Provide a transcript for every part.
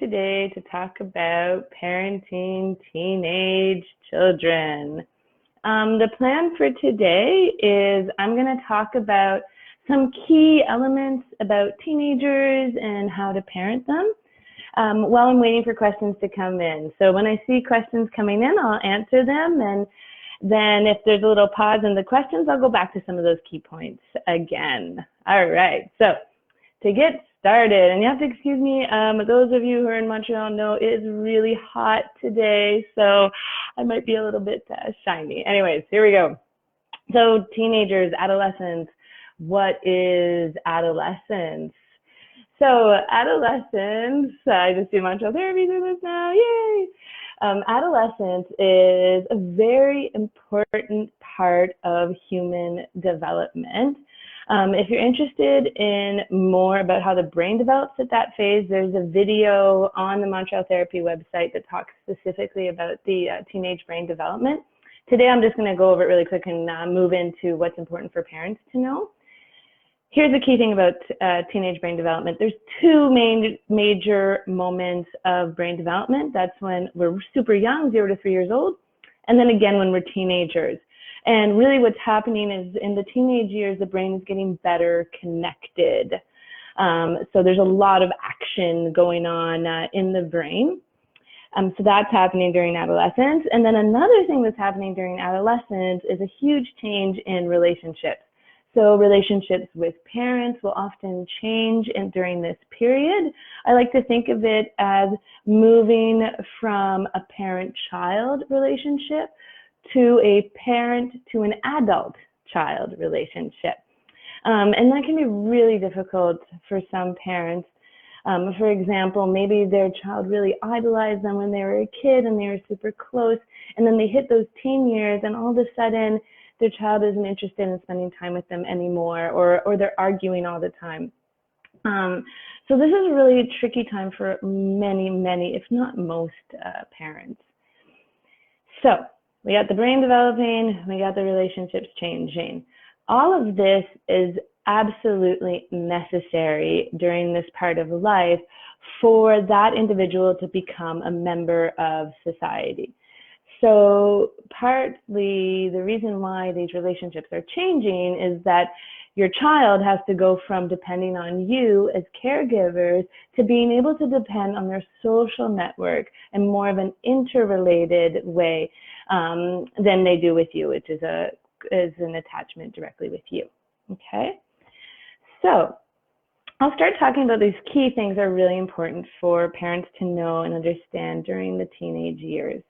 today to talk about parenting teenage children. The plan for today is I'm going to talk about some key elements about teenagers and how to parent them while I'm waiting for questions to come in. So when I see questions coming in, I'll answer them, and then if there's a little pause in the questions, I'll go back to some of those key points again. All right, so to get started, and you have to excuse me, those of you who are in Montreal know it is really hot today, so I might be a little bit shiny. Anyways, here we go. So teenagers, adolescents, what is adolescence? So adolescence, I just do Montreal therapy through this now, yay! Adolescence is a very important part of human development. If you're interested in more about how the brain develops at that phase, there's a video on the Montreal Therapy website that talks specifically about the teenage brain development. Today, I'm just going to go over it really quick and move into what's important for parents to know. Here's the key thing about teenage brain development. There's two major moments of brain development. That's when we're super young, 0 to 3 years old, and then again when we're teenagers. And really what's happening is in the teenage years, the brain is getting better connected. So there's a lot of action going on in the brain. So that's happening during adolescence. And then another thing that's happening during adolescence is a huge change in relationships. So relationships with parents will often change during this period. I like to think of it as moving from a parent-child relationship to a parent to an adult-child relationship. And that can be really difficult for some parents. For example, maybe their child really idolized them when they were a kid and they were super close, and then they hit those teen years and all of a sudden their child isn't interested in spending time with them anymore, or they're arguing all the time. So this is really a tricky time for many, if not most parents. So we got the brain developing, we got the relationships changing. All of this is absolutely necessary during this part of life for that individual to become a member of society. So partly the reason why these relationships are changing is that your child has to go from depending on you as caregivers to being able to depend on their social network in more of an interrelated way than they do with you, which is an attachment directly with you. Okay, so I'll start talking about these key things that are really important for parents to know and understand during the teenage years.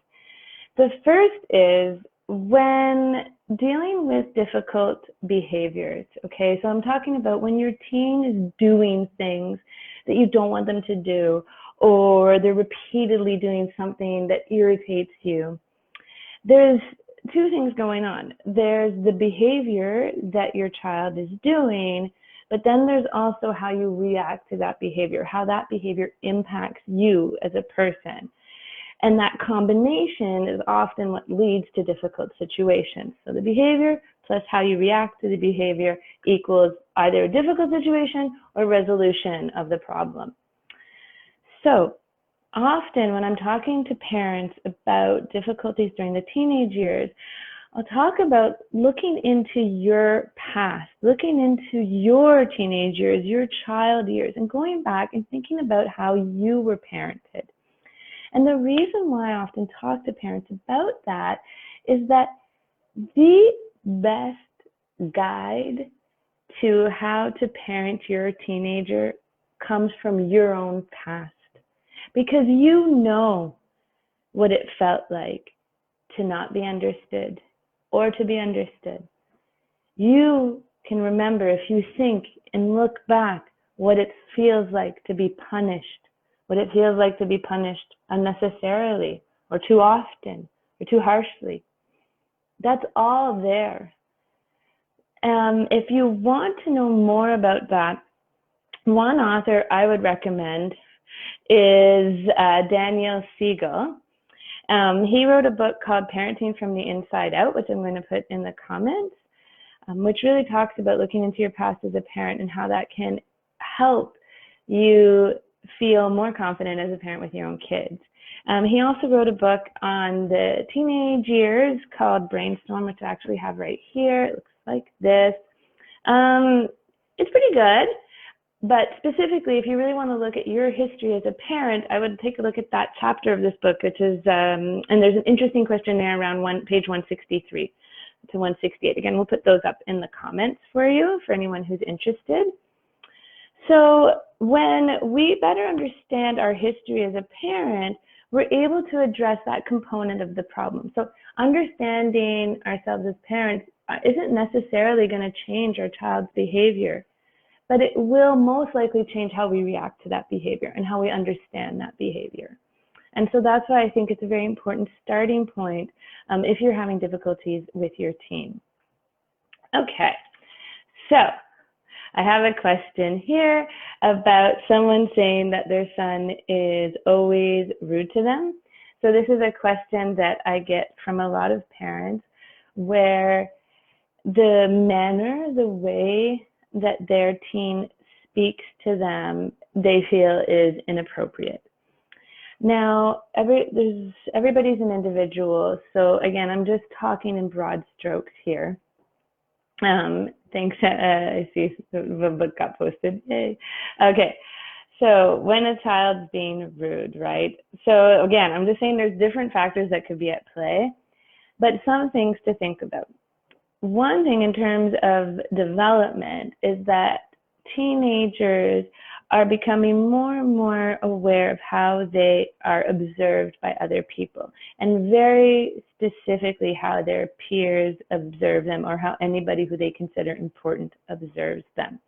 The first is when dealing with difficult behaviors, okay? So I'm talking about when your teen is doing things that you don't want them to do, or they're repeatedly doing something that irritates you. There's two things going on. There's the behavior that your child is doing, but then there's also how you react to that behavior, how that behavior impacts you as a person. And that combination is often what leads to difficult situations. So the behavior plus how you react to the behavior equals either a difficult situation or resolution of the problem. So often when I'm talking to parents about difficulties during the teenage years, I'll talk about looking into your past, looking into your teenage years, your child years, and going back and thinking about how you were parented. And the reason why I often talk to parents about that is that the best guide to how to parent your teenager comes from your own past, because you know what it felt like to not be understood or to be understood. You can remember, if you think and look back, what it feels like to be punished, what it feels like to be punished unnecessarily or too often or too harshly. That's all there. If you want to know more about that, one author I would recommend is Daniel Siegel. He wrote a book called Parenting from the Inside Out, which I'm going to put in the comments, which really talks about looking into your past as a parent and how that can help you feel more confident as a parent with your own kids. He also wrote a book on the teenage years called Brainstorm, which I actually have right here. It looks like this. It's pretty good, but specifically, if you really want to look at your history as a parent, I would take a look at that chapter of this book, which is, and there's an interesting questionnaire around page 163 to 168. Again, we'll put those up in the comments for you, for anyone who's interested. So when we better understand our history as a parent, we're able to address that component of the problem. So understanding ourselves as parents isn't necessarily going to change our child's behavior, but it will most likely change how we react to that behavior and how we understand that behavior. And so that's why I think it's a very important starting point if you're having difficulties with your teen. Okay, so I have a question here about someone saying that their son is always rude to them. So this is a question that I get from a lot of parents where the manner, the way that their teen speaks to them, they feel is inappropriate. Now, everybody's an individual. So again, I'm just talking in broad strokes here. Thanks. I see the book got posted. Yay. Okay. So when a child's being rude, right? So again, I'm just saying there's different factors that could be at play, but some things to think about. One thing in terms of development is that teenagers are becoming more and more aware of how they are observed by other people, and very specifically how their peers observe them, or how anybody who they consider important observes them.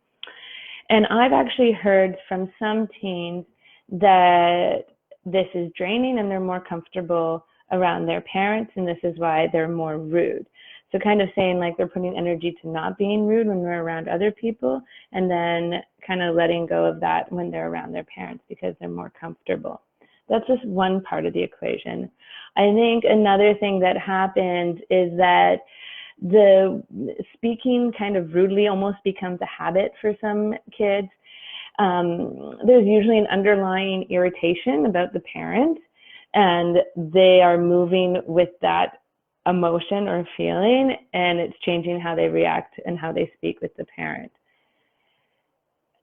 And I've actually heard from some teens that this is draining and they're more comfortable around their parents, and this is why they're more rude. So kind of saying like they're putting energy to not being rude when they're around other people, and then kind of letting go of that when they're around their parents because they're more comfortable. That's just one part of the equation. I think another thing that happens is that the speaking kind of rudely almost becomes a habit for some kids. There's usually an underlying irritation about the parent, and they are moving with that emotion or feeling, and it's changing how they react and how they speak with the parent.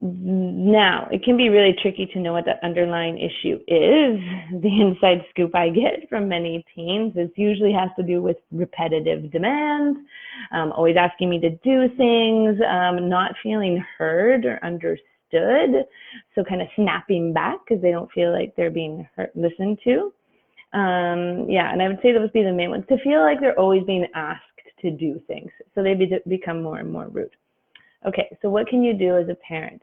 Now, it can be really tricky to know what that underlying issue is. The inside scoop I get from many teens is usually has to do with repetitive demands, always asking me to do things, not feeling heard or understood, so kind of snapping back because they don't feel like they're being listened to. Yeah, and I would say those would be the main ones. To feel like they're always being asked to do things, so they become more and more rude. Okay, so what can you do as a parent?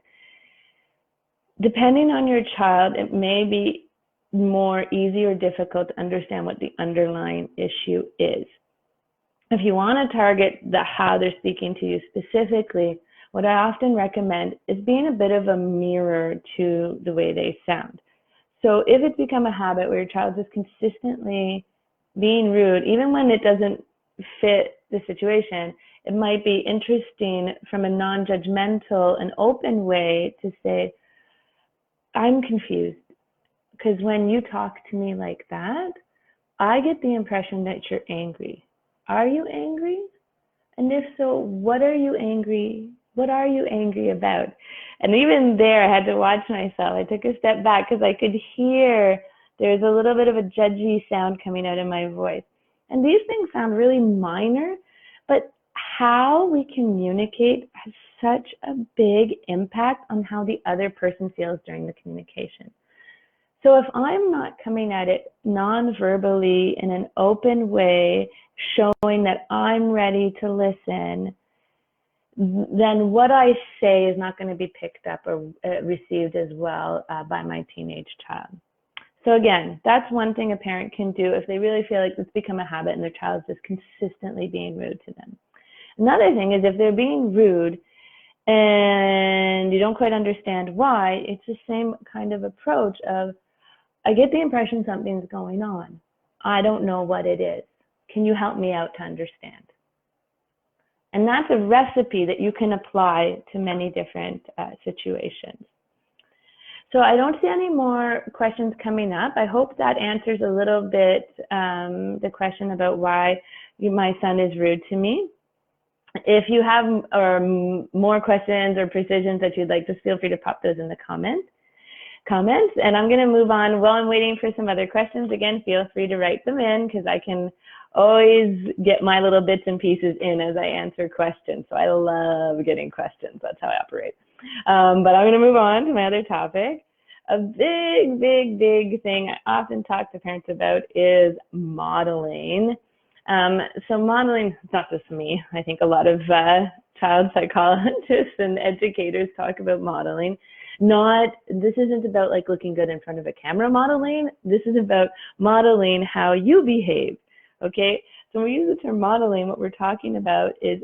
Depending on your child, it may be more easy or difficult to understand what the underlying issue is. If you want to target how they're speaking to you specifically, what I often recommend is being a bit of a mirror to the way they sound. So if it's become a habit where your child is consistently being rude, even when it doesn't fit the situation, it might be interesting from a non-judgmental and open way to say, I'm confused because when you talk to me like that, I get the impression that you're angry. Are you angry? And if so, what are you angry? What are you angry about? And even there, I had to watch myself. I took a step back because I could hear there's a little bit of a judgy sound coming out of my voice. And these things sound really minor, but how we communicate has such a big impact on how the other person feels during the communication. So if I'm not coming at it non-verbally in an open way, showing that I'm ready to listen, then what I say is not going to be picked up or received as well by my teenage child. So again, that's one thing a parent can do if they really feel like it's become a habit and their child is just consistently being rude to them. Another thing is if they're being rude and you don't quite understand why, it's the same kind of approach of, I get the impression something's going on. I don't know what it is. Can you help me out to understand? And that's a recipe that you can apply to many different situations. So I don't see any more questions coming up. I hope that answers a little bit the question about why my son is rude to me. If you have more questions or precisions that you'd like, just feel free to pop those in the comments. And I'm going to move on. While I'm waiting for some other questions, again, feel free to write them in, because I can always get my little bits and pieces in as I answer questions. So I love getting questions. That's how I operate. But I'm going to move on to my other topic. A big thing I often talk to parents about is modeling. So modeling, it's not just me. I think a lot of child psychologists and educators talk about modeling. This isn't about like looking good in front of a camera modeling. This is about modeling how you behave. Okay, so when we use the term modeling, what we're talking about is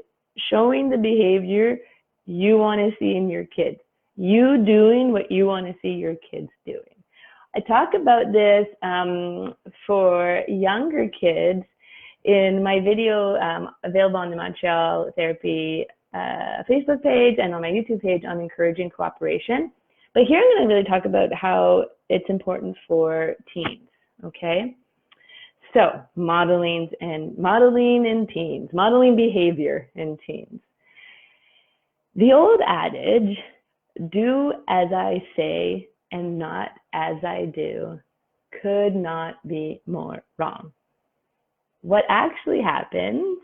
showing the behavior you want to see in your kids. You doing what you want to see your kids doing. I talk about this for younger kids in my video available on the Montreal Therapy Facebook page and on my YouTube page on encouraging cooperation. But here I'm going to really talk about how it's important for teens, okay? So modeling in teens, modeling behavior in teens. The old adage, do as I say and not as I do, could not be more wrong. What actually happens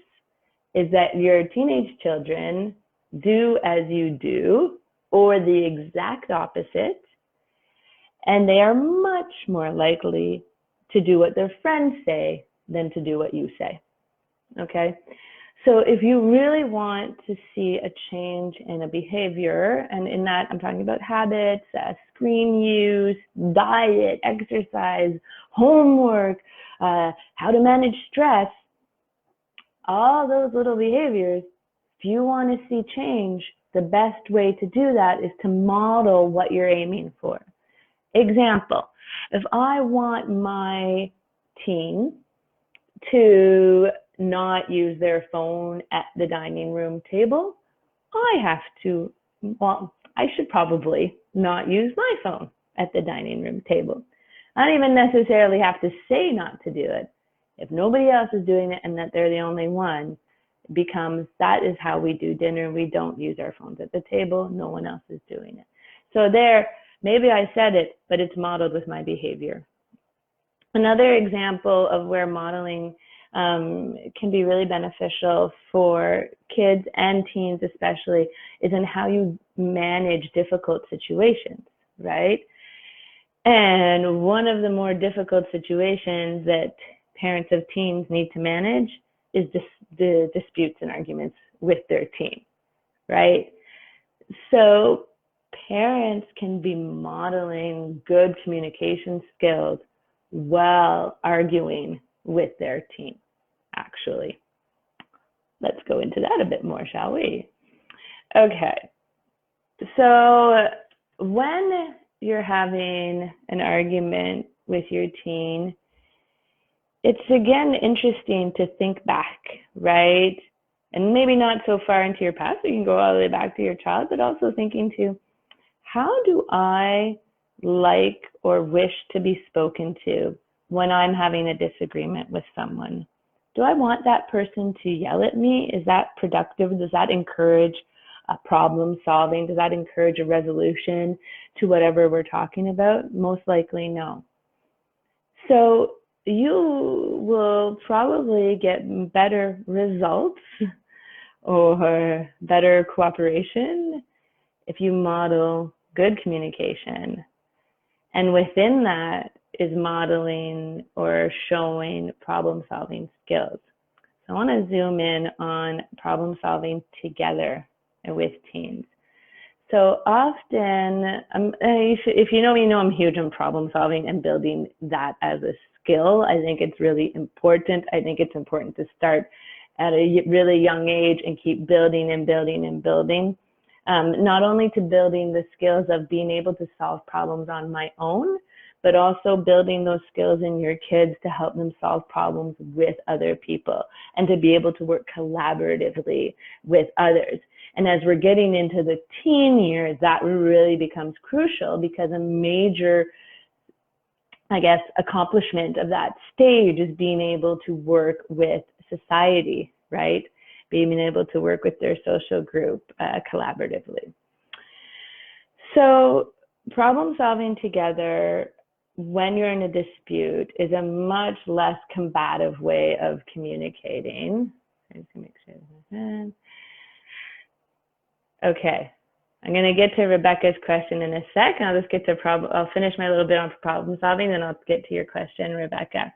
is that your teenage children do as you do, or the exact opposite, and they are much more likely to do what their friends say than to do what you say, okay? So if you really want to see a change in a behavior, and in that I'm talking about habits, screen use, diet, exercise, homework, how to manage stress, all those little behaviors, if you want to see change, the best way to do that is to model what you're aiming for. Example, if I want my teen to not use their phone at the dining room table, I should probably not use my phone at the dining room table. I don't even necessarily have to say not to do it. If nobody else is doing it and that they're the only one, that is how we do dinner. We don't use our phones at the table. No one else is doing it. So there, maybe I said it, but it's modeled with my behavior. Another example of where modeling can be really beneficial for kids and teens especially is in how you manage difficult situations, right? And one of the more difficult situations that parents of teens need to manage is the disputes and arguments with their teen, right? So parents can be modeling good communication skills while arguing with their teen, actually. Let's go into that a bit more, shall we? Okay, so when you're having an argument with your teen, it's again interesting to think back, right? And maybe not so far into your past, so you can go all the way back to your child, but also thinking to, how do I like or wish to be spoken to when I'm having a disagreement with someone? Do I want that person to yell at me? Is that productive? Does that encourage problem solving? Does that encourage a resolution to whatever we're talking about? Most likely no. So you will probably get better results or better cooperation if you model good communication. And within that is modeling or showing problem solving skills. So I want to zoom in on problem solving together with teens. So often, if you know me, you know I'm huge on problem solving and building that as a skill. I think it's really important. I think it's important to start at a really young age and keep building and building and building. Not only to building the skills of being able to solve problems on my own, but also building those skills in your kids to help them solve problems with other people and to be able to work collaboratively with others. And as we're getting into the teen years, that really becomes crucial, because a major, I guess, accomplishment of that stage is being able to work with society, right? Being able to work with their social group collaboratively. So problem solving together when you're in a dispute is a much less combative way of communicating. I'm just gonna make sure. Okay, I'm gonna get to Rebecca's question in a sec. I'll just get to I'll finish my little bit on problem solving, then I'll get to your question, Rebecca.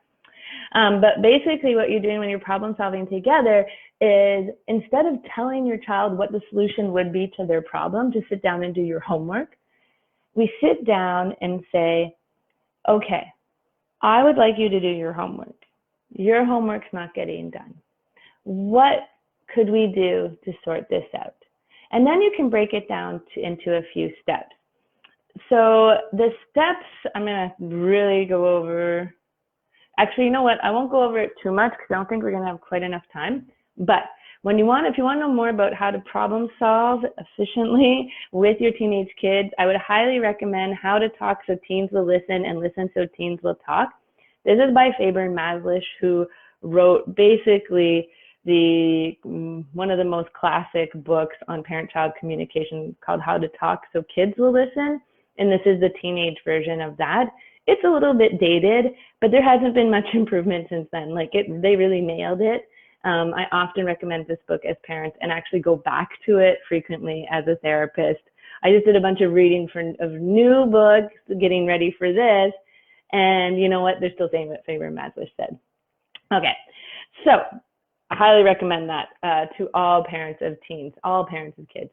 But basically what you're doing when you're problem solving together is, instead of telling your child what the solution would be to their problem, to sit down and do your homework, we sit down and say, okay, I would like you to do your homework. Your homework's not getting done. What could we do to sort this out? And then you can break it down into a few steps. So the steps, I'm gonna really go over, actually, you know what? I won't go over it too much because I don't think we're gonna have quite enough time. But if you want to know more about how to problem solve efficiently with your teenage kids, I would highly recommend How to Talk So Teens Will Listen and Listen So Teens Will Talk. This is by Faber and Maslish, who wrote basically one of the most classic books on parent-child communication, called How to Talk So Kids Will Listen. And this is the teenage version of that. It's a little bit dated, but there hasn't been much improvement since then. Like, they really nailed it. I often recommend this book as parents and actually go back to it frequently as a therapist. I just did a bunch of reading of new books, getting ready for this. And you know what? They're still saying what Faber and Maslish said. Okay, so I highly recommend that to all parents of teens, all parents of kids.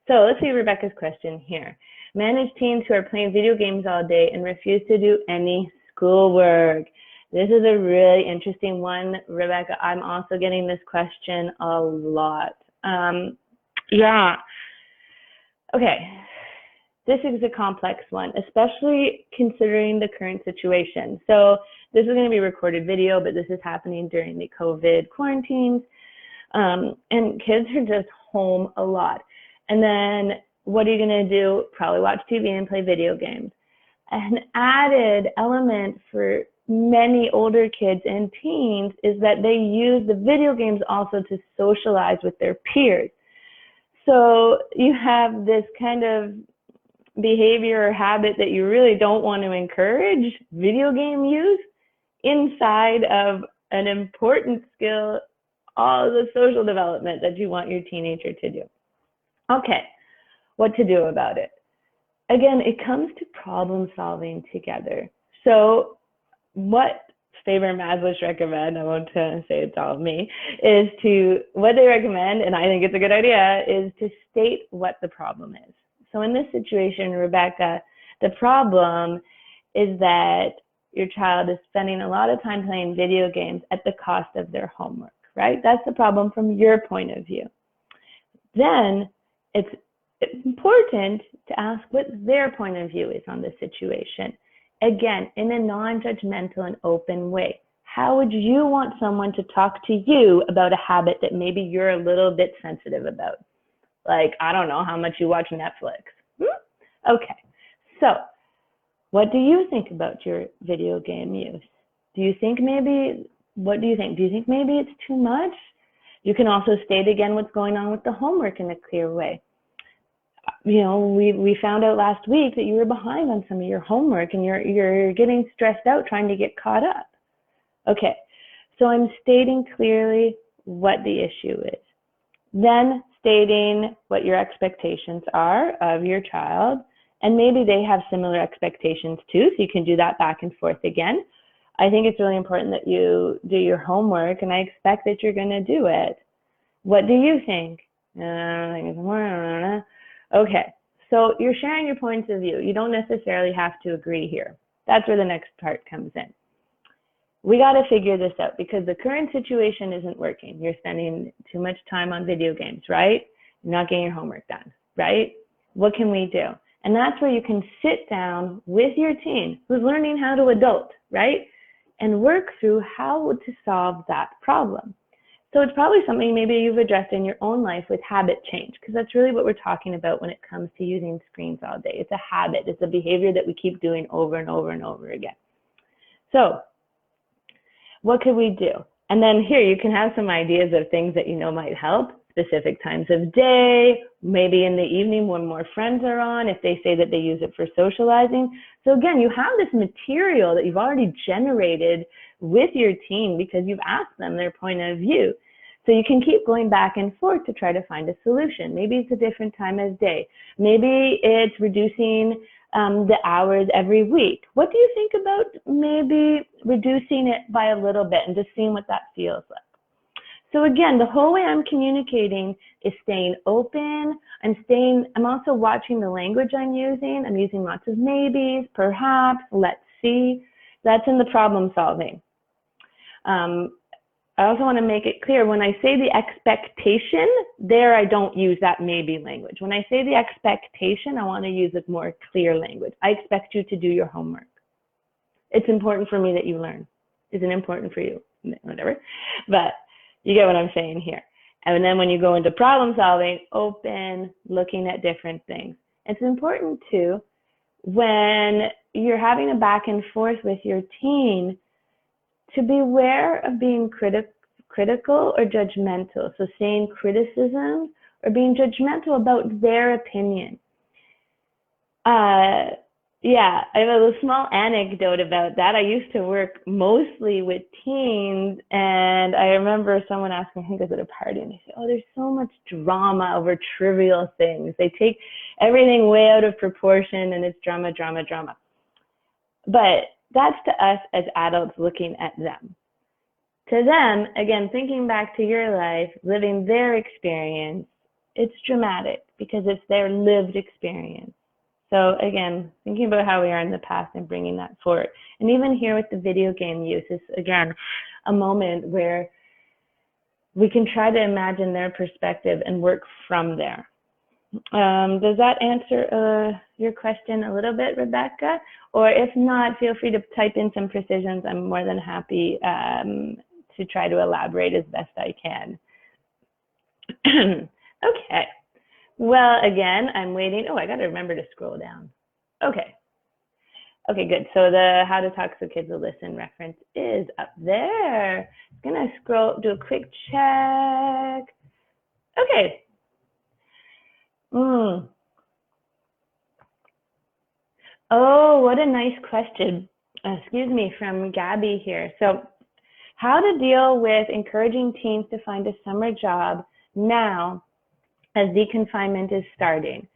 So let's see Rebecca's question here. Manage teens who are playing video games all day and refuse to do any schoolwork. This is a really interesting one, Rebecca. I'm also getting this question a lot. Yeah. Okay. This is a complex one, especially considering the current situation. So this is going to be recorded video, but this is happening during the COVID quarantines. And kids are just home a lot. And then what are you going to do? Probably watch TV and play video games. An added element for many older kids and teens is that they use the video games also to socialize with their peers. So you have this kind of behavior or habit that you really don't want to encourage, video game use, inside of an important skill, all the social development that you want your teenager to do. Okay, what to do about it? Again, it comes to problem solving together. So what Faber and Maslish recommend, I won't say it's all me, is what they recommend, and I think it's a good idea, is to state what the problem is. So in this situation, Rebecca, the problem is that your child is spending a lot of time playing video games at the cost of their homework, right? That's the problem from your point of view. Then it's important to ask what their point of view is on the situation. Again, in a non-judgmental and open way. How would you want someone to talk to you about a habit that maybe you're a little bit sensitive about? Like, I don't know, how much you watch Netflix. Okay, so what do you think about your video game use? Do you think maybe, what do you think? Do you think maybe it's too much? You can also state again what's going on with the homework in a clear way. You know, we found out last week that you were behind on some of your homework and you're getting stressed out trying to get caught up. Okay, so I'm stating clearly what the issue is. Then stating what your expectations are of your child, and maybe they have similar expectations too, so you can do that back and forth again. I think it's really important that you do your homework, and I expect that you're going to do it. What do you think? Okay, so you're sharing your points of view. You don't necessarily have to agree here. That's where the next part comes in. We got to figure this out because the current situation isn't working. You're spending too much time on video games, right? You're not getting your homework done, right? What can we do? And that's where you can sit down with your teen who's learning how to adult, right? And work through how to solve that problem. So it's probably something maybe you've addressed in your own life with habit change, because that's really what we're talking about when it comes to using screens all day. It's a habit. It's a behavior that we keep doing over and over and over again. So what could we do? And then here you can have some ideas of things that you know might help. Specific times of day, maybe in the evening when more friends are on, if they say that they use it for socializing. So again, you have this material that you've already generated with your teen because you've asked them their point of view. So you can keep going back and forth to try to find a solution. Maybe it's a different time of day. Maybe it's reducing the hours every week. What do you think about maybe reducing it by a little bit and just seeing what that feels like? So again, the whole way I'm communicating is staying open. I'm also watching the language I'm using. I'm using lots of maybes, perhaps, let's see. That's in the problem solving. I also want to make it clear, when I say the expectation, there I don't use that maybe language. When I say the expectation, I want to use a more clear language. I expect you to do your homework. It's important for me that you learn. Isn't important for you? Whatever. But you get what I'm saying here. And then when you go into problem solving, open, looking at different things. It's important too, when you're having a back and forth with your teen, to beware of being critical or judgmental. So saying criticism or being judgmental about their opinion. Yeah, I have a small anecdote about that. I used to work mostly with teens, and I remember someone asking, I think it was at a party, and they said, oh, there's so much drama over trivial things. They take everything way out of proportion, and it's drama, drama, drama. But that's to us as adults looking at them. To them, again, thinking back to your life, living their experience, it's dramatic because it's their lived experience. So again, thinking about how we are in the past and bringing that forward. And even here with the video game use is, again, a moment where we can try to imagine their perspective and work from there. Does that answer your question a little bit, Rebecca? Or if not, feel free to type in some precisions. I'm more than happy to try to elaborate as best I can. Okay. Well, again, I'm waiting. Oh, I got to remember to scroll down. Okay. Okay, good. So the How to Talk So Kids Will Listen reference is up there. I'm going to scroll, do a quick check. Okay. Oh, what a nice question. Excuse me, from Gabby here. So how to deal with encouraging teens to find a summer job now as deconfinement is starting.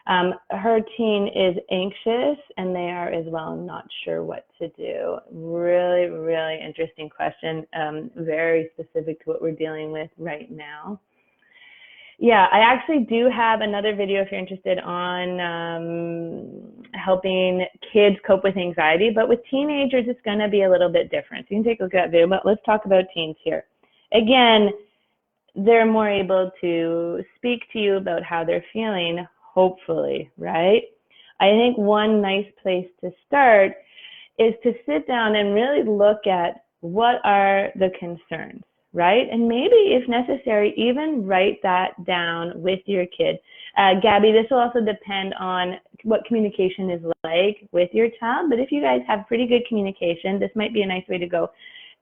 Her teen is anxious and they are as well not sure what to do. Really, really interesting question. Very specific to what we're dealing with right now. Yeah, I actually do have another video if you're interested on helping kids cope with anxiety, but with teenagers, it's going to be a little bit different. So you can take a look at that video, but let's talk about teens here. Again, they're more able to speak to you about how they're feeling, hopefully, right? I think one nice place to start is to sit down and really look at what are the concerns, right? And maybe, if necessary, even write that down with your kid. Gabby, this will also depend on what communication is like with your child, but if you guys have pretty good communication, this might be a nice way to go.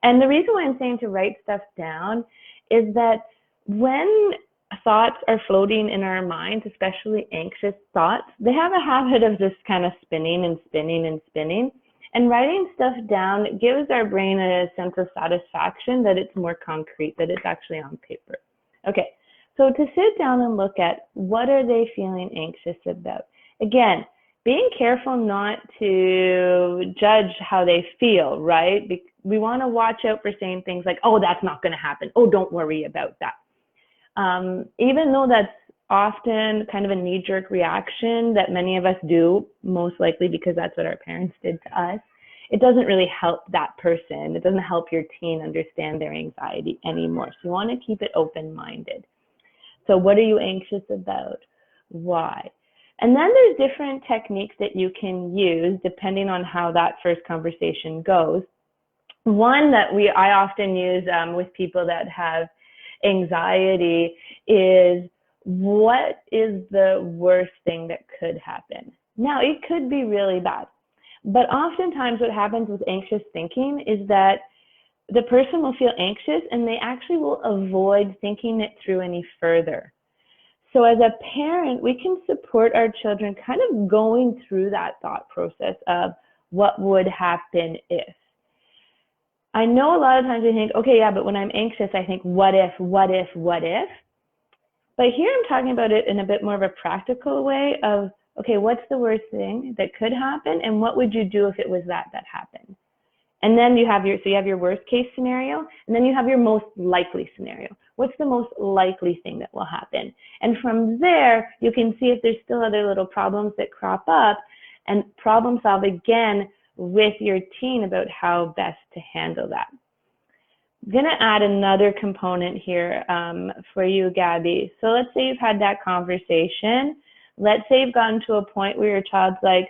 And the reason why I'm saying to write stuff down is that when thoughts are floating in our minds, especially anxious thoughts, they have a habit of just kind of spinning and spinning and spinning. And writing stuff down gives our brain a sense of satisfaction that it's more concrete, that it's actually on paper. Okay, so to sit down and look at what are they feeling anxious about. Again, being careful not to judge how they feel, right? We want to watch out for saying things like, oh, that's not going to happen. Oh, don't worry about that. Even though that's often kind of a knee-jerk reaction that many of us do, most likely because that's what our parents did to us, it doesn't really help that person. It doesn't help your teen understand their anxiety anymore. So you want to keep it open-minded. So what are you anxious about? Why? And then there's different techniques that you can use depending on how that first conversation goes. One that I often use with people that have anxiety is, what is the worst thing that could happen? Now, it could be really bad, but oftentimes what happens with anxious thinking is that the person will feel anxious and they actually will avoid thinking it through any further. So as a parent, we can support our children kind of going through that thought process of what would happen if. I know a lot of times we think, okay, yeah, but when I'm anxious, I think, what if, what if, what if? But here I'm talking about it in a bit more of a practical way of, okay, what's the worst thing that could happen, and what would you do if it was that happened? And then you have your worst case scenario, and then you have your most likely scenario. What's the most likely thing that will happen? And from there, you can see if there's still other little problems that crop up, and problem solve again with your teen about how best to handle that. I'm going to add another component here for you, Gabby. So let's say you've had that conversation. Let's say you've gotten to a point where your child's like,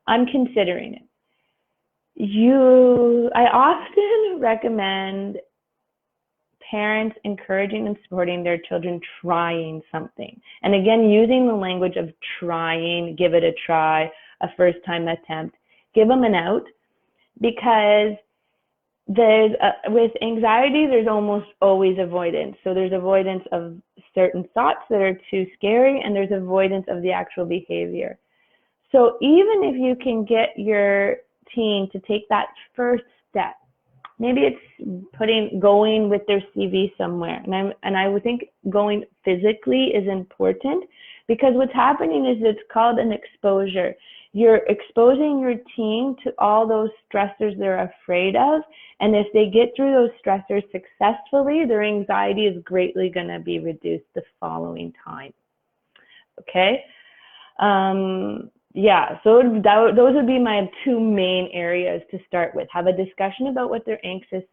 I'm considering it. I often recommend parents encouraging and supporting their children trying something. And again, using the language of trying, give it a try, a first time attempt, give them an out, because with anxiety, there's almost always avoidance. So there's avoidance of certain thoughts that are too scary, and there's avoidance of the actual behavior. So even if you can get your teen to take that first step, maybe it's going with their CV somewhere, and I would think going physically is important, because what's happening is it's called an exposure. You're exposing your teen to all those stressors they're afraid of, and if they get through those stressors successfully, their anxiety is greatly going to be reduced the following time. Okay? Yeah, so those would be my two main areas to start with. Have a discussion about what they're anxious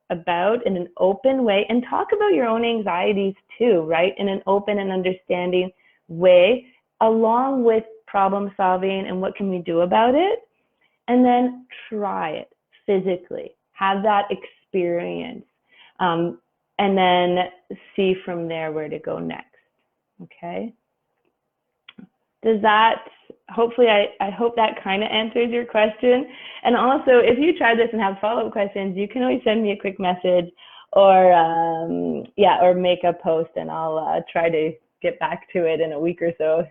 about in an open way, and talk about your own anxieties too, right? In an open and understanding way, along with problem solving and what can we do about it, and then try it physically, have that experience, and then see from there where to go next. Okay, does that, hopefully I hope that kind of answers your question. And also, if you try this and have follow-up questions, you can always send me a quick message, or or make a post, and I'll try to get back to it in a week or so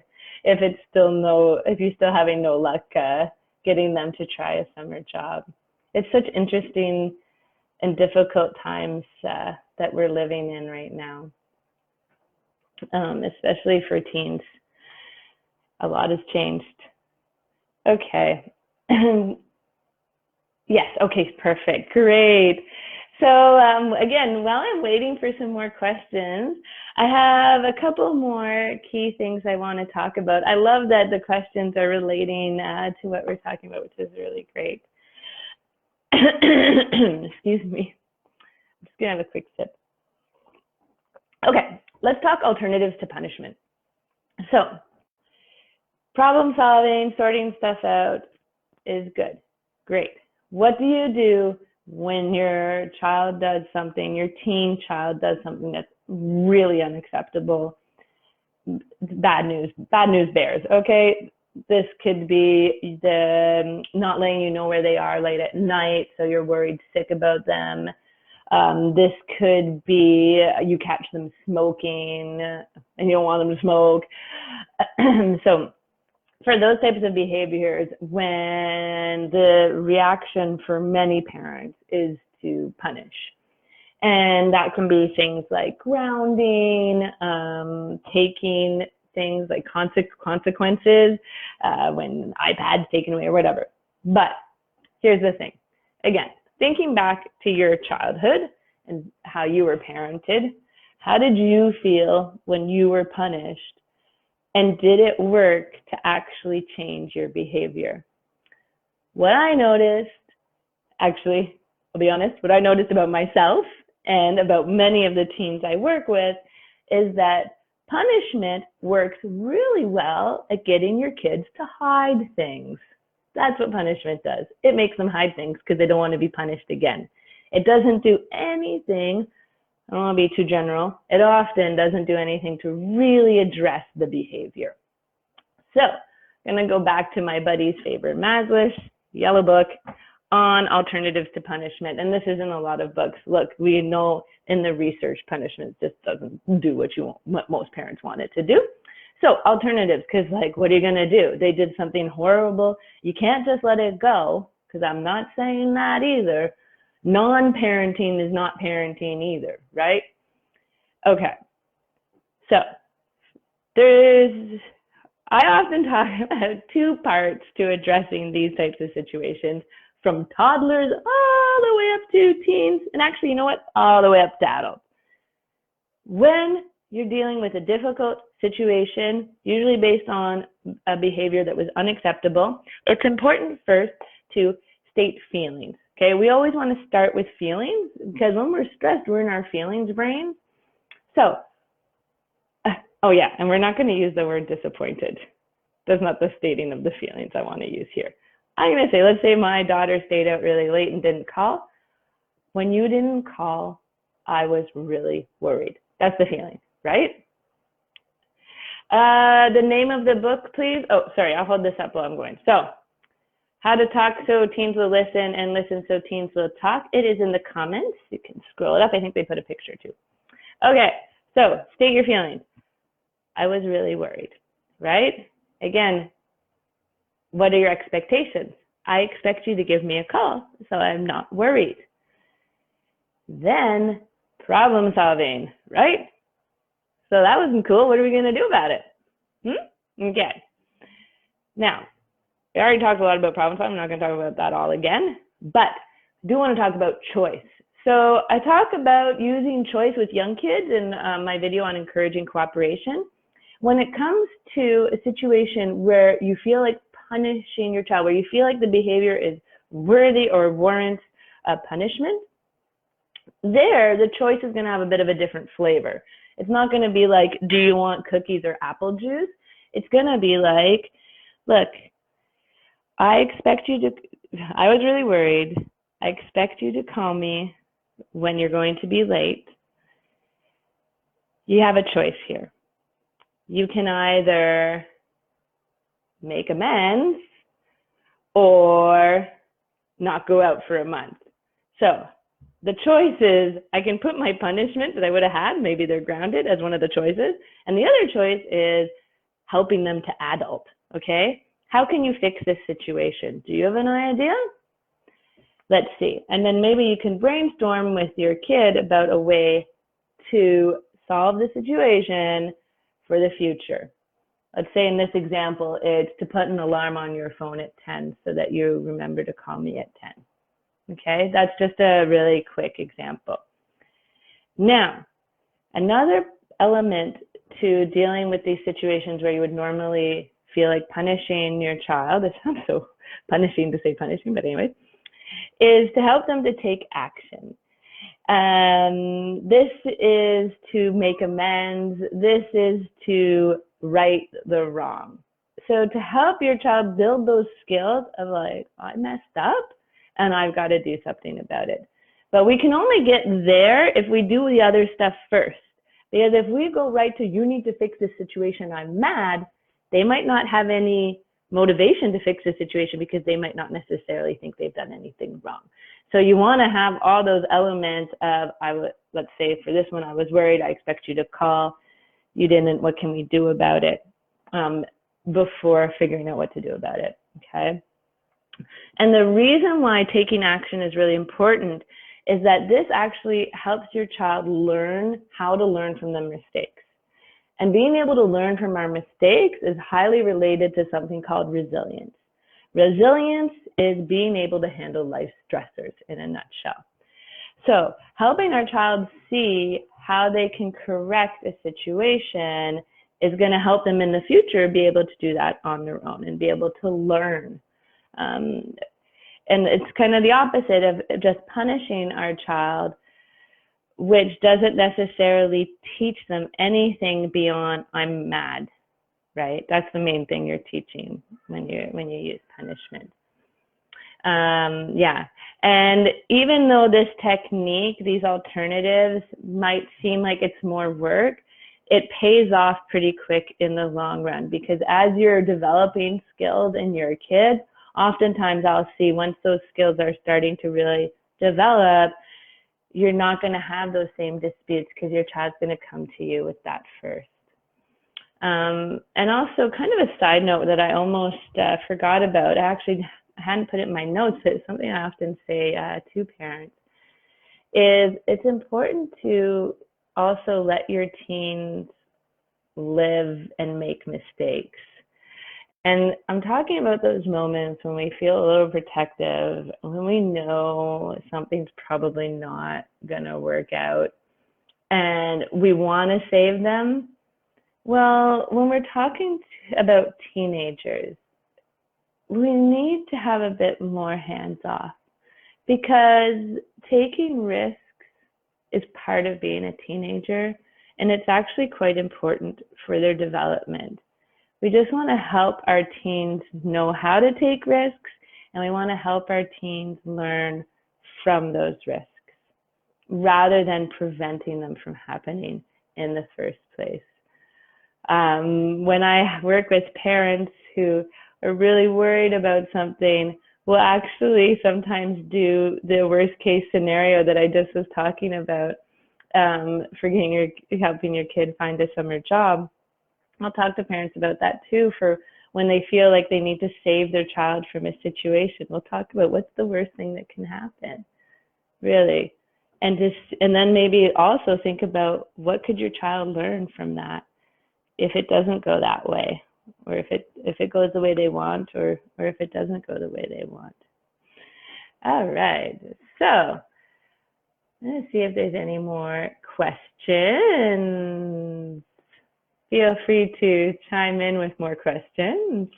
if you're still having no luck getting them to try a summer job. It's such interesting and difficult times that we're living in right now, especially for teens. A lot has changed. Okay. Yes, okay, perfect, great. So again, while I'm waiting for some more questions, I have a couple more key things I want to talk about. I love that the questions are relating to what we're talking about, which is really great. Excuse me. I'm just going to have a quick sip. Okay, let's talk alternatives to punishment. So, problem solving, sorting stuff out is good, great. What do you do when your child does something, your teen child does something that's really unacceptable? Bad news bears, okay? This could be the not letting you know where they are late at night, so you're worried sick about them. This could be you catch them smoking and you don't want them to smoke. So for those types of behaviors, when the reaction for many parents is to punish, and that can be things like grounding, taking things like consequences, when iPad's taken away or whatever. But here's the thing. Again, thinking back to your childhood and how you were parented, how did you feel when you were punished? And did it work to actually change your behavior? What I noticed, actually, I'll be honest, what I noticed about myself and about many of the teens I work with is that punishment works really well at getting your kids to hide things. That's what punishment does. It makes them hide things because they don't want to be punished again. It doesn't do anything I don't want to be too general. It often doesn't do anything to really address the behavior. So I'm going to go back to my buddy's favorite, Maslow's yellow book on alternatives to punishment. And this is in a lot of books. Look, we know in the research, punishment just doesn't do what most parents want it to do. So alternatives, because like, what are you going to do? They did something horrible. You can't just let it go, because I'm not saying that either. Non-parenting is not parenting either, right? Okay. So I often talk about two parts to addressing these types of situations, from toddlers all the way up to teens, and actually, you know what? All the way up to adults. When you're dealing with a difficult situation, usually based on a behavior that was unacceptable, it's important first to state feelings. Okay, we always want to start with feelings, because when we're stressed, we're in our feelings brain. So, oh yeah, and we're not going to use the word disappointed. That's not the stating of the feelings I want to use here. I'm going to say, let's say my daughter stayed out really late and didn't call. When you didn't call, I was really worried. That's the feeling, right? The name of the book, please. Oh, sorry, I'll hold this up while I'm going. So, How to Talk So Teens Will Listen and Listen So Teens Will Talk. It is in the comments. You can scroll it up. I think they put a picture too. Okay, so state your feelings. I was really worried, right? Again, what are your expectations? I expect you to give me a call, so I'm not worried. Then problem solving, right? So that wasn't cool. What are we going to do about it? Okay. Now, we already talked a lot about problem solving. I'm not going to talk about that all again, but I do want to talk about choice. So I talk about using choice with young kids in my video on encouraging cooperation. When it comes to a situation where you feel like punishing your child, where you feel like the behavior is worthy or warrants a punishment, there the choice is going to have a bit of a different flavor. It's not going to be like, do you want cookies or apple juice? It's going to be like, look, I was really worried. I expect you to call me when you're going to be late. You have a choice here. You can either make amends or not go out for a month. So the choice is, I can put my punishment that I would have had, maybe they're grounded, as one of the choices. And the other choice is helping them to adult, okay? How can you fix this situation? Do you have an idea? Let's see. And then maybe you can brainstorm with your kid about a way to solve the situation for the future. Let's say in this example, it's to put an alarm on your phone at 10 so that you remember to call me at 10. Okay, that's just a really quick example. Now, another element to dealing with these situations where you would normally feel like punishing your child, it sounds so punishing to say punishing, but anyway, is to help them to take action. This is to make amends. This is to right the wrong. So to help your child build those skills of like, I messed up and I've got to do something about it. But we can only get there if we do the other stuff first. Because if we go right to, you need to fix this situation, I'm mad, they might not have any motivation to fix the situation because they might not necessarily think they've done anything wrong. So you want to have all those elements of, let's say for this one, I was worried, I expect you to call, you didn't, what can we do about it? Before figuring out what to do about it, okay? And the reason why taking action is really important is that this actually helps your child learn how to learn from their mistakes. And being able to learn from our mistakes is highly related to something called resilience. Resilience is being able to handle life stressors in a nutshell. So helping our child see how they can correct a situation is going to help them in the future be able to do that on their own and be able to learn. And it's kind of the opposite of just punishing our child, which doesn't necessarily teach them anything beyond I'm mad, right? That's the main thing you're teaching when you use punishment. Yeah. And even though this technique, these alternatives might seem like it's more work, it pays off pretty quick in the long run, because as you're developing skills in your kid, oftentimes I'll see once those skills are starting to really develop, you're not going to have those same disputes because your child's going to come to you with that first. And also, kind of a side note that I almost forgot about, I hadn't put it in my notes, but it's something I often say to parents, is it's important to also let your teens live and make mistakes. And I'm talking about those moments when we feel a little protective, when we know something's probably not going to work out, and we want to save them. Well, when we're talking about teenagers, we need to have a bit more hands-off, because taking risks is part of being a teenager, and it's actually quite important for their development. We just want to help our teens know how to take risks, and we want to help our teens learn from those risks rather than preventing them from happening in the first place. When I work with parents who are really worried about something, we'll actually sometimes do the worst case scenario that I just was talking about, for helping your kid find a summer job. I'll talk to parents about that too, for when they feel like they need to save their child from a situation. We'll talk about what's the worst thing that can happen, really. And then maybe also think about what could your child learn from that if it doesn't go that way, or if it goes the way they want, or if it doesn't go the way they want. All right, so let's see if there's any more questions. Feel free to chime in with more questions.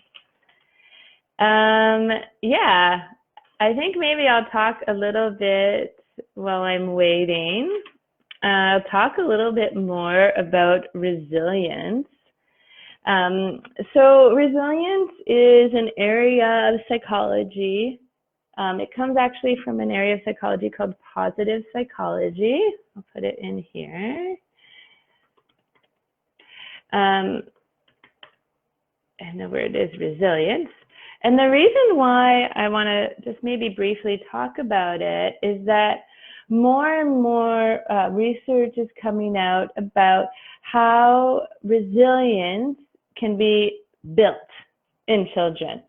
Yeah, I think maybe I'll talk a little bit while I'm waiting. I'll talk a little bit more about resilience. So resilience is an area of psychology. It comes actually from an area of psychology called positive psychology. I'll put it in here. And the word is resilience. And the reason why I want to just maybe briefly talk about it is that more and more research is coming out about how resilience can be built in children.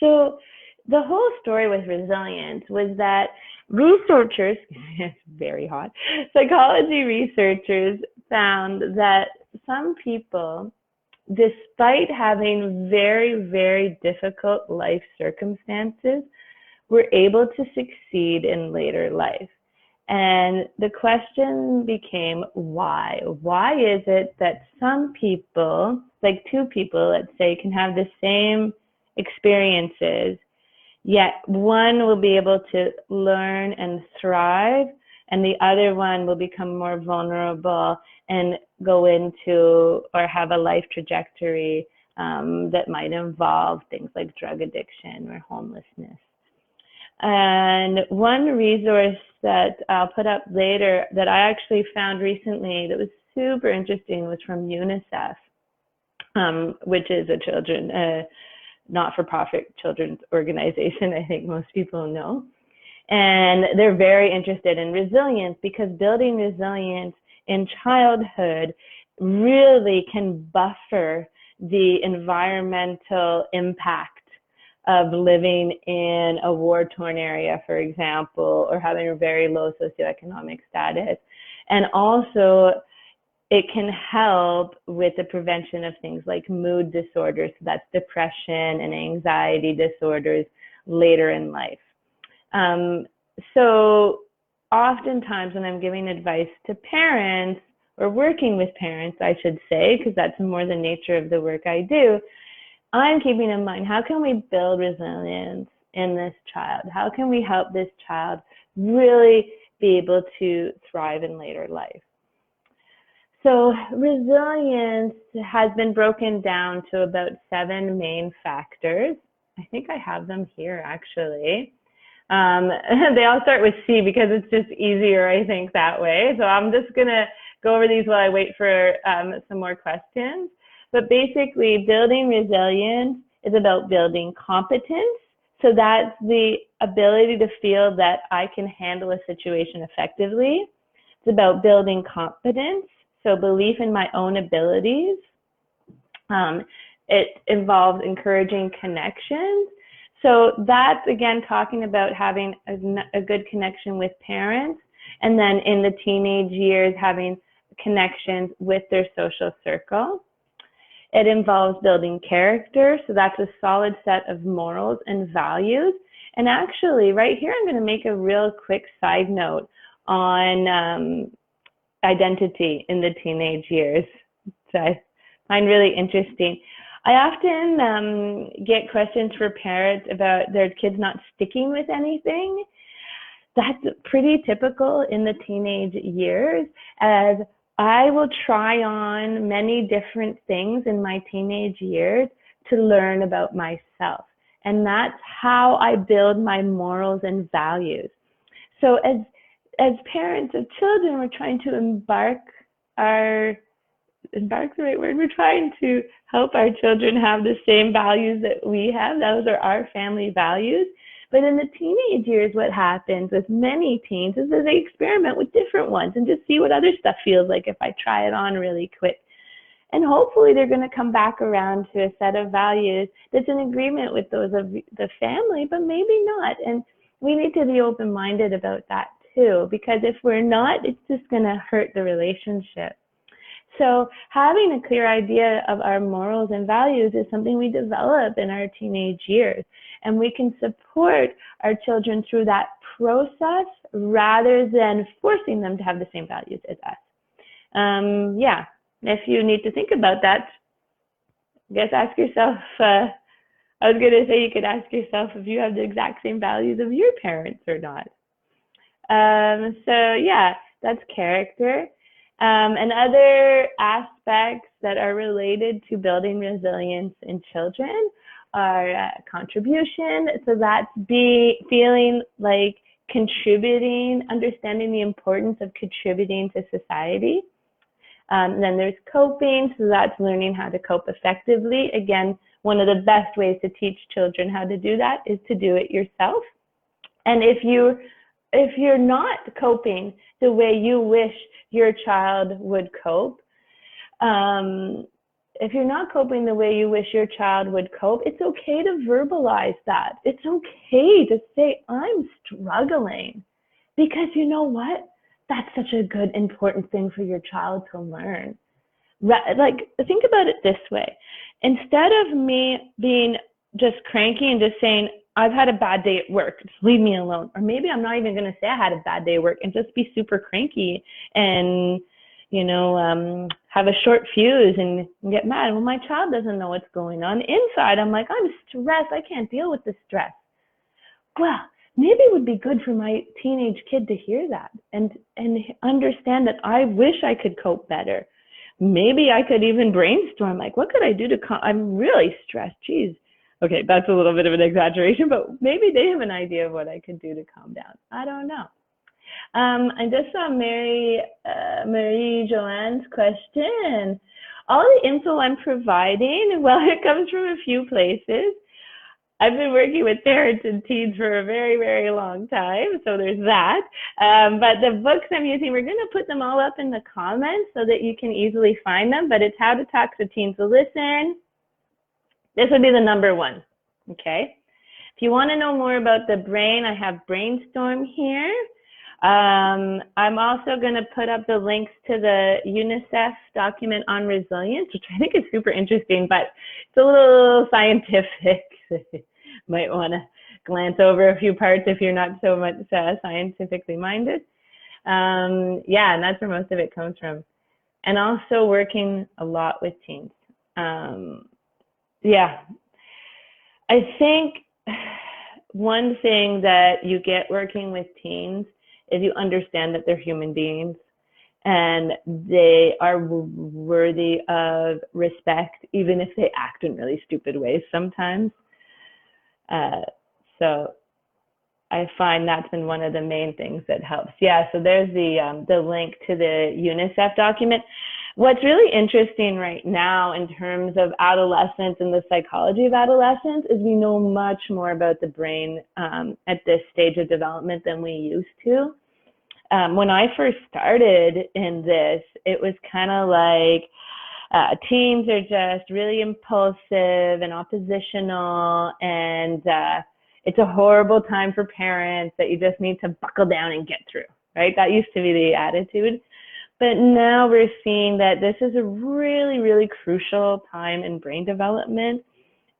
So the whole story with resilience was that researchers, it's very hot, psychology researchers found that some people, despite having very, very difficult life circumstances, were able to succeed in later life. And the question became, why? Why is it that some people, like two people, let's say, can have the same experiences, yet one will be able to learn and thrive, and the other one will become more vulnerable and go into or have a life trajectory that might involve things like drug addiction or homelessness. And one resource that I'll put up later that I actually found recently that was super interesting was from UNICEF, which is a not-for-profit children's organization, I think most people know. And they're very interested in resilience, because building resilience in childhood really can buffer the environmental impact of living in a war-torn area, for example, or having a very low socioeconomic status. And also, it can help with the prevention of things like mood disorders, so that's depression and anxiety disorders later in life. So oftentimes when I'm giving advice to parents, or working with parents, I should say, because that's more the nature of the work I do, I'm keeping in mind, how can we build resilience in this child? How can we help this child really be able to thrive in later life? So resilience has been broken down to about 7 main factors. I think I have them here, actually. They all start with C because it's just easier, I think, that way. So I'm just going to go over these while I wait for some more questions. But basically, building resilience is about building competence. So that's the ability to feel that I can handle a situation effectively. It's about building competence, so belief in my own abilities. It involves encouraging connections. So that's, again, talking about having a good connection with parents, and then in the teenage years, having connections with their social circle. It involves building character, so that's a solid set of morals and values. And actually, right here, I'm going to make a real quick side note on identity in the teenage years, which I find really interesting. I often get questions for parents about their kids not sticking with anything. That's pretty typical in the teenage years, as I will try on many different things in my teenage years to learn about myself. And that's how I build my morals and values. So as parents of children, we're trying to embark's the right word, we're trying to help our children have the same values that we have. Those are our family values. But in the teenage years, what happens with many teens is that they experiment with different ones and just see what other stuff feels like if I try it on really quick. And hopefully they're going to come back around to a set of values that's in agreement with those of the family, but maybe not. And we need to be open-minded about that too, because if we're not, it's just going to hurt the relationship. So having a clear idea of our morals and values is something we develop in our teenage years, and we can support our children through that process rather than forcing them to have the same values as us. Yeah, if you need to think about that, I guess ask yourself, I was going to say you could ask yourself if you have the exact same values of your parents or not. So yeah, that's character. And other aspects that are related to building resilience in children are contribution. So that's feeling like contributing, understanding the importance of contributing to society. Then there's coping, so that's learning how to cope effectively. Again, one of the best ways to teach children how to do that is to do it yourself. And if you're not coping the way you wish your child would cope, if you're not coping the way you wish your child would cope, it's okay to verbalize that. It's okay to say, I'm struggling, because you know what? That's such a good, important thing for your child to learn. Like, think about it this way. Instead of me being just cranky and just saying, I've had a bad day at work, just leave me alone. Or maybe I'm not even going to say I had a bad day at work and just be super cranky and, have a short fuse and get mad. Well, my child doesn't know what's going on. Inside, I'm like, I'm stressed. I can't deal with the stress. Well, maybe it would be good for my teenage kid to hear that and understand that I wish I could cope better. Maybe I could even brainstorm, like, what could I do to I'm really stressed. Geez. Okay, that's a little bit of an exaggeration, but maybe they have an idea of what I could do to calm down. I don't know. I just saw Marie Joanne's question. All the info I'm providing, well, it comes from a few places. I've been working with parents and teens for a very, very long time, so there's that. But the books I'm using, we're going to put them all up in the comments so that you can easily find them, but it's How to Talk So Teens Will Listen. This would be the number one, okay? If you want to know more about the brain, I have Brainstorm here. I'm also going to put up the links to the UNICEF document on resilience, which I think is super interesting, but it's a little scientific. Might want to glance over a few parts if you're not so much scientifically minded. Yeah, and that's where most of it comes from. And also working a lot with teens. Yeah, I think one thing that you get working with teens is you understand that they're human beings and they are worthy of respect, even if they act in really stupid ways sometimes. So I find that's been one of the main things that helps. Yeah, so there's the link to the UNICEF document. What's really interesting right now in terms of adolescence and the psychology of adolescence is we know much more about the brain at this stage of development than we used to. When I first started in this, it was kind of like teens are just really impulsive and oppositional, and it's a horrible time for parents that you just need to buckle down and get through, right? That used to be the attitude. But now we're seeing that this is a really, really crucial time in brain development.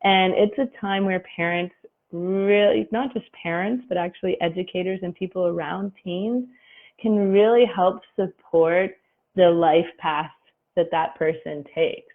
And it's a time where parents really, not just parents, but actually educators and people around teens can really help support the life path that that person takes.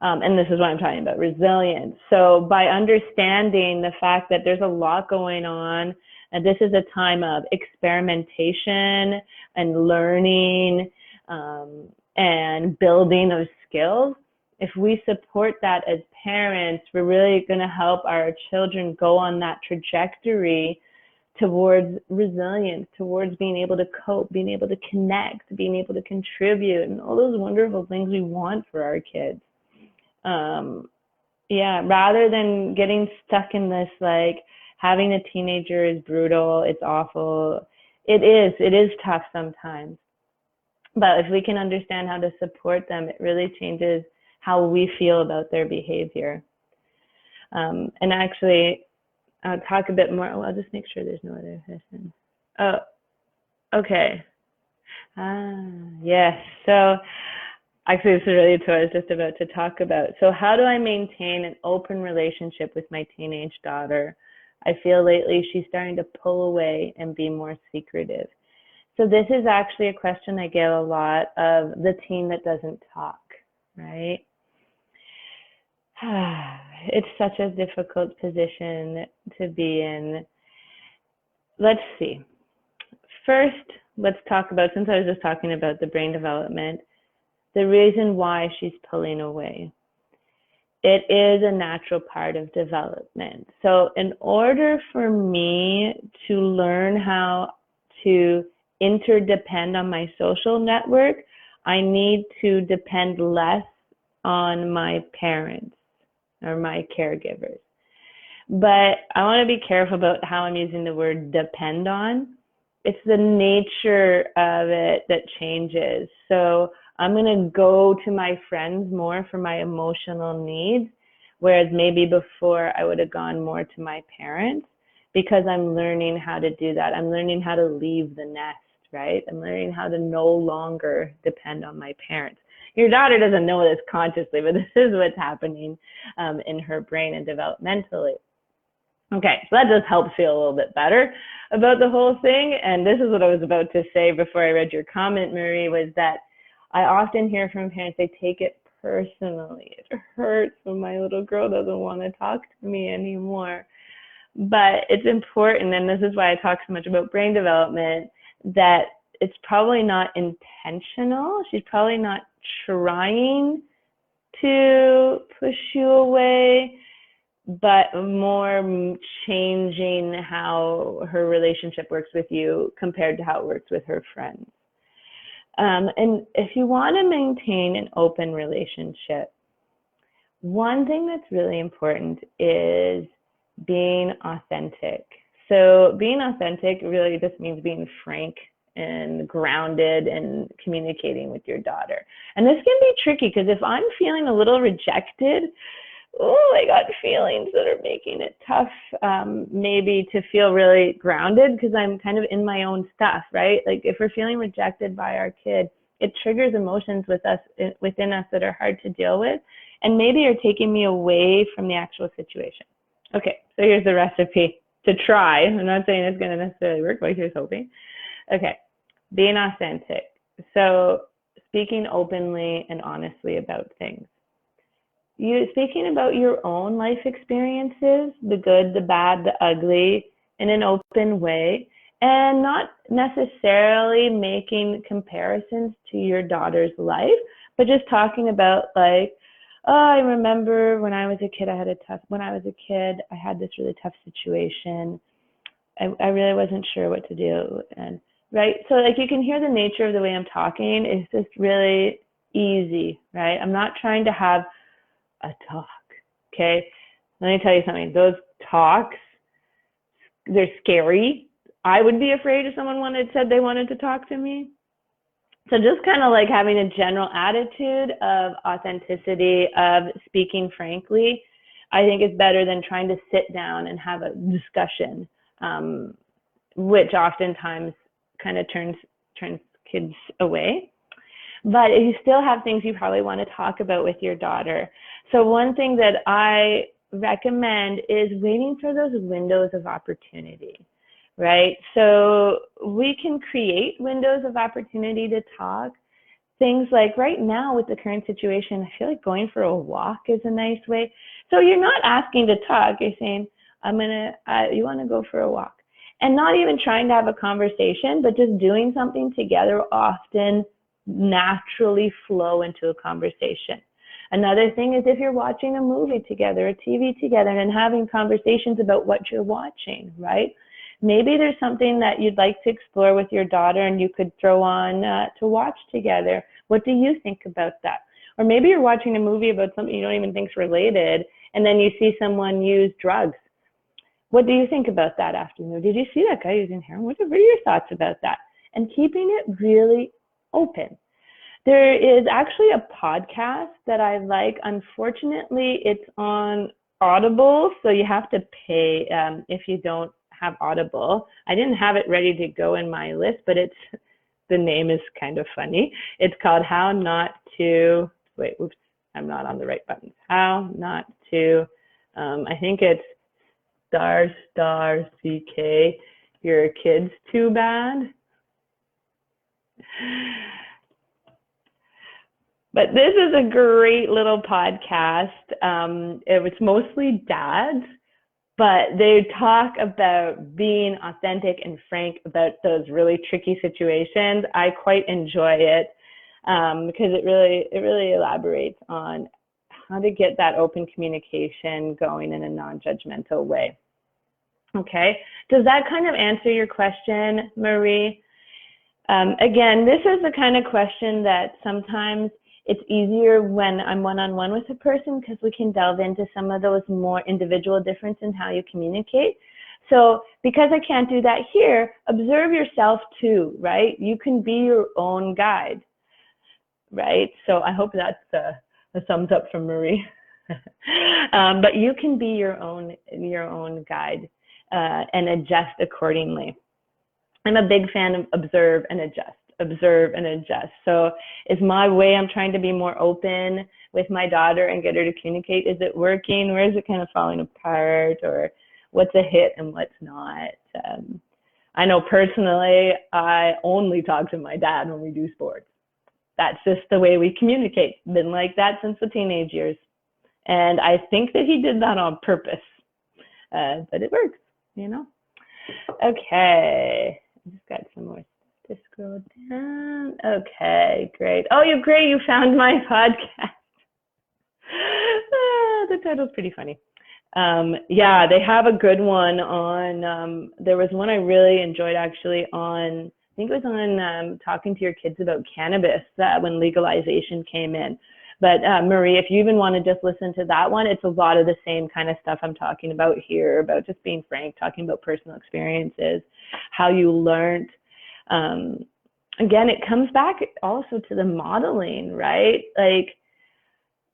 And this is what I'm talking about, resilience. So by understanding the fact that there's a lot going on, and this is a time of experimentation and learning and building those skills, if we support that as parents, we're really going to help our children go on that trajectory towards resilience, towards being able to cope, being able to connect, being able to contribute, and all those wonderful things we want for our kids. Yeah, rather than getting stuck in this, like, having a teenager is brutal, it's awful. It is tough sometimes. But if we can understand how to support them, it really changes how we feel about their behavior. And actually, I'll talk a bit more. Oh, I'll just make sure there's no other questions. Oh, okay. Yes. So actually, this is really what I was just about to talk about. So how do I maintain an open relationship with my teenage daughter? I feel lately she's starting to pull away and be more secretive. So this is actually a question I get a lot of the teen that doesn't talk, right? It's such a difficult position to be in. Let's see. First, let's talk about, since I was just talking about the brain development, the reason why she's pulling away. It is a natural part of development. So in order for me to learn how to interdepend on my social network, I need to depend less on my parents or my caregivers. But I want to be careful about how I'm using the word depend on. It's the nature of it that changes. So I'm going to go to my friends more for my emotional needs, whereas maybe before I would have gone more to my parents, because I'm learning how to do that. I'm learning how to leave the nest, right? I'm learning how to no longer depend on my parents. Your daughter doesn't know this consciously, but this is what's happening in her brain and developmentally. Okay, so that just helps feel a little bit better about the whole thing. And this is what I was about to say before I read your comment, Marie, was that I often hear from parents, they take it personally. It hurts when my little girl doesn't want to talk to me anymore. But it's important, and this is why I talk so much about brain development, that it's probably not intentional. She's probably not trying to push you away, but more changing how her relationship works with you compared to how it works with her friends. And if you want to maintain an open relationship, one thing that's really important is being authentic. So being authentic really just means being frank and grounded and communicating with your daughter. And this can be tricky because if I'm feeling a little rejected, I got feelings that are making it tough maybe to feel really grounded because I'm kind of in my own stuff, right? Like if we're feeling rejected by our kid, it triggers emotions within us that are hard to deal with and maybe are taking me away from the actual situation. Okay, so here's the recipe to try. I'm not saying it's going to necessarily work, but here's hoping. Okay, being authentic. So speaking openly and honestly about things. Speaking about your own life experiences, the good, the bad, the ugly, in an open way, and not necessarily making comparisons to your daughter's life, but just talking about like, oh, I remember when I was a kid, I had this really tough situation. I really wasn't sure what to do. And right, so like you can hear the nature of the way I'm talking. It's just really easy, right? I'm not trying to have a talk, okay? Let me tell you something. Those talks, they're scary. I would be afraid if someone said they wanted to talk to me. So just kind of like having a general attitude of authenticity, of speaking frankly, I think is better than trying to sit down and have a discussion, which oftentimes kind of turns kids away. But you still have things you probably want to talk about with your daughter. So one thing that I recommend is waiting for those windows of opportunity, right? So we can create windows of opportunity to talk. Things like right now with the current situation, I feel like going for a walk is a nice way. So you're not asking to talk, you're saying, you want to go for a walk. And not even trying to have a conversation, but just doing something together often naturally flow into a conversation. Another thing is if you're watching a movie together, a TV together, and having conversations about what you're watching, right? Maybe there's something that you'd like to explore with your daughter and you could throw on to watch together. What do you think about that? Or maybe you're watching a movie about something you don't even think is related, and then you see someone use drugs. What do you think about that afternoon? Did you see that guy using heroin? What are your thoughts about that? And keeping it really open. There is actually a podcast that I like. Unfortunately, it's on Audible, so you have to pay if you don't have Audible. I didn't have it ready to go in my list, but the name is kind of funny. It's called How Not to, wait, oops, I'm not on the right button. How Not to, I think it's *CK, Your Kid's Too Bad. But this is a great little podcast. It was mostly dads, but they talk about being authentic and frank about those really tricky situations. I quite enjoy it because it really elaborates on how to get that open communication going in a non-judgmental way. Okay, does that kind of answer your question, Marie? Again, this is the kind of question that sometimes it's easier when I'm one-on-one with a person because we can delve into some of those more individual differences in how you communicate. So because I can't do that here, observe yourself too, right? You can be your own guide, right? So I hope that's a thumbs up from Marie. But you can be your own guide and adjust accordingly. I'm a big fan of observe and adjust. So is my way I'm trying to be more open with my daughter and get her to communicate, is it working? Where is it kind of falling apart? Or what's a hit and what's not? I know personally, I only talk to my dad when we do sports. That's just the way we communicate. Been like that since the teenage years. And I think that he did that on purpose. But it works, you know? Okay, I just got some more to scroll down. Okay, great. Oh, you're great. You found my podcast. The title's pretty funny. Yeah, they have a good one on, there was one I really enjoyed actually on, I think it was on talking to your kids about cannabis when legalization came in. But Marie, if you even want to just listen to that one, it's a lot of the same kind of stuff I'm talking about here, about just being frank, talking about personal experiences, how you learned. Again, it comes back also to the modeling, right? Like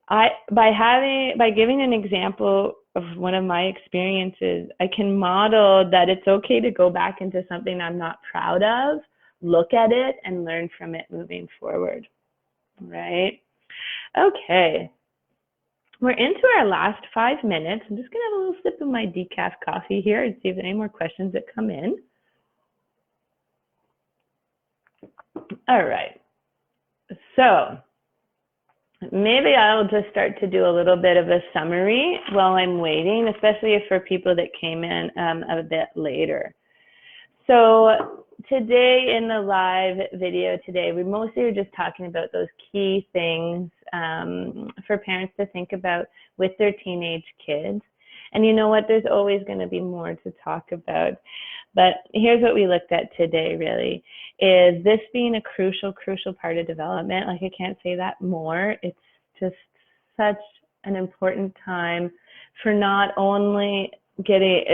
by giving an example of one of my experiences, I can model that it's okay to go back into something I'm not proud of, look at it and learn from it moving forward, right? Okay, we're into our last 5 minutes. I'm just gonna have a little sip of my decaf coffee here and see if there are any more questions that come in. All right, so maybe I'll just start to do a little bit of a summary while I'm waiting, especially for people that came in a bit later. So today in the live video today, we mostly are just talking about those key things for parents to think about with their teenage kids. And you know what? There's always going to be more to talk about. But here's what we looked at today, really, is this being a crucial part of development. Like, I can't say that more. It's just such an important time for not only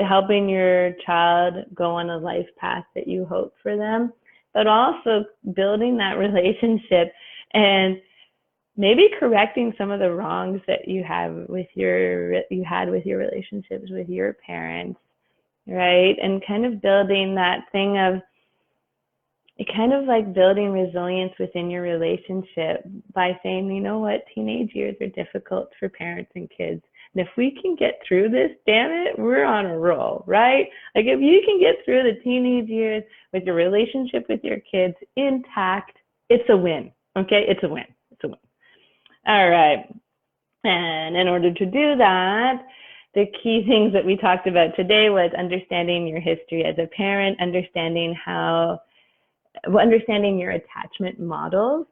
helping your child go on a life path that you hope for them, but also building that relationship and maybe correcting some of the wrongs that you had with your relationships with your parents, right? And kind of building that thing of kind of like building resilience within your relationship by saying, you know what, teenage years are difficult for parents and kids. And if we can get through this, damn it, we're on a roll, right? Like, if you can get through the teenage years with your relationship with your kids intact, it's a win, okay? It's a win. It's a win. All right. And in order to do that, the key things that we talked about today was understanding your history as a parent, understanding your attachment models.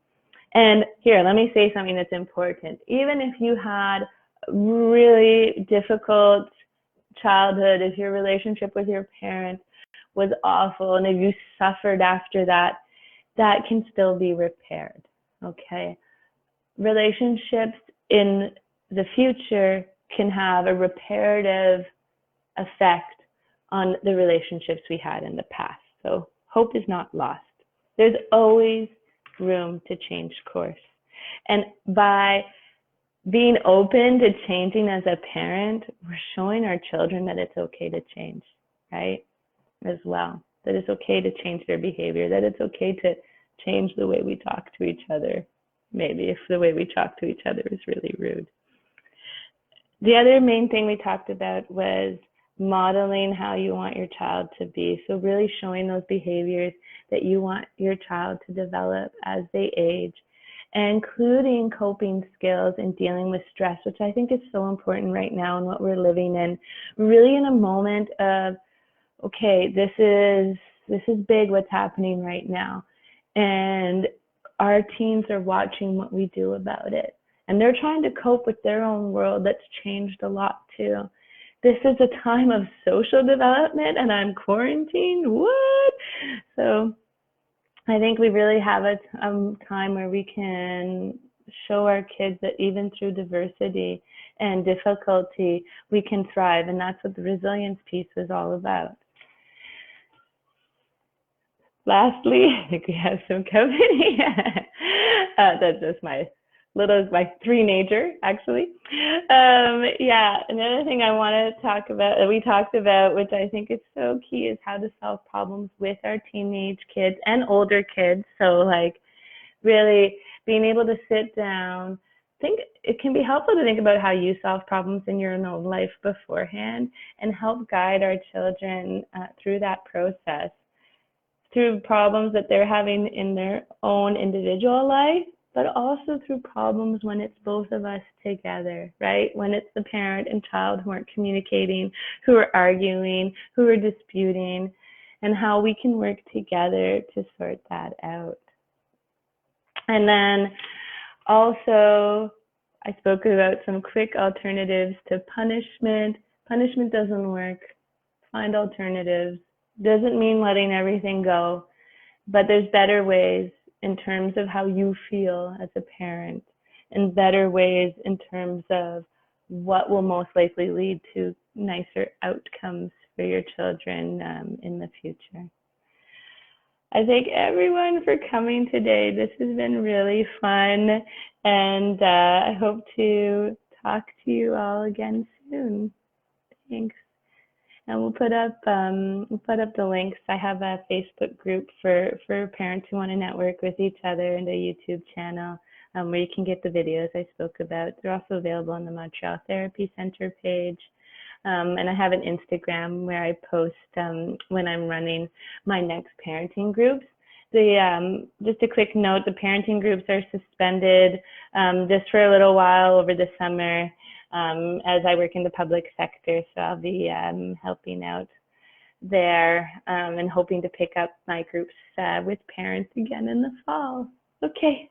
And here, let me say something that's important. Even if you had really difficult childhood, if your relationship with your parents was awful, and if you suffered after that, that can still be repaired, okay? Relationships in the future can have a reparative effect on the relationships we had in the past. So hope is not lost. There's always room to change course. And by being open to changing as a parent, we're showing our children that it's okay to change, right? As well, that it's okay to change their behavior, that it's okay to change the way we talk to each other, maybe if the way we talk to each other is really rude. The other main thing we talked about was modeling how you want your child to be. So really showing those behaviors that you want your child to develop as they age, including coping skills and dealing with stress, which I think is so important right now in what we're living in. We're really in a moment of, okay, this is big what's happening right now. And our teens are watching what we do about it. And they're trying to cope with their own world that's changed a lot too. This is a time of social development and I'm quarantined, what? So I think we really have a time where we can show our kids that even through diversity and difficulty, we can thrive. And that's what the resilience piece was all about. Lastly, I think we have some company. That's just my three-nager, actually. Yeah, another thing I want to talk about, that we talked about, which I think is so key, is how to solve problems with our teenage kids and older kids. So like really being able to sit down, it can be helpful to think about how you solve problems in your own life beforehand and help guide our children through that process, through problems that they're having in their own individual life, but also through problems when it's both of us together, right? When it's the parent and child who aren't communicating, who are arguing, who are disputing, and how we can work together to sort that out. And then also, I spoke about some quick alternatives to punishment. Punishment doesn't work. Find alternatives. Doesn't mean letting everything go, but there's better ways in terms of how you feel as a parent, and better ways in terms of what will most likely lead to nicer outcomes for your children in the future. I thank everyone for coming today. This has been really fun, and I hope to talk to you all again soon. Thanks. And we'll put up the links. I have a Facebook group for parents who want to network with each other, and a YouTube channel where you can get the videos I spoke about. They're also available on the Montreal Therapy Center page. And I have an Instagram where I post when I'm running my next parenting groups. Just a quick note, the parenting groups are suspended just for a little while over the summer. As I work in the public sector, so I'll be helping out there and hoping to pick up my groups with parents again in the fall. Okay,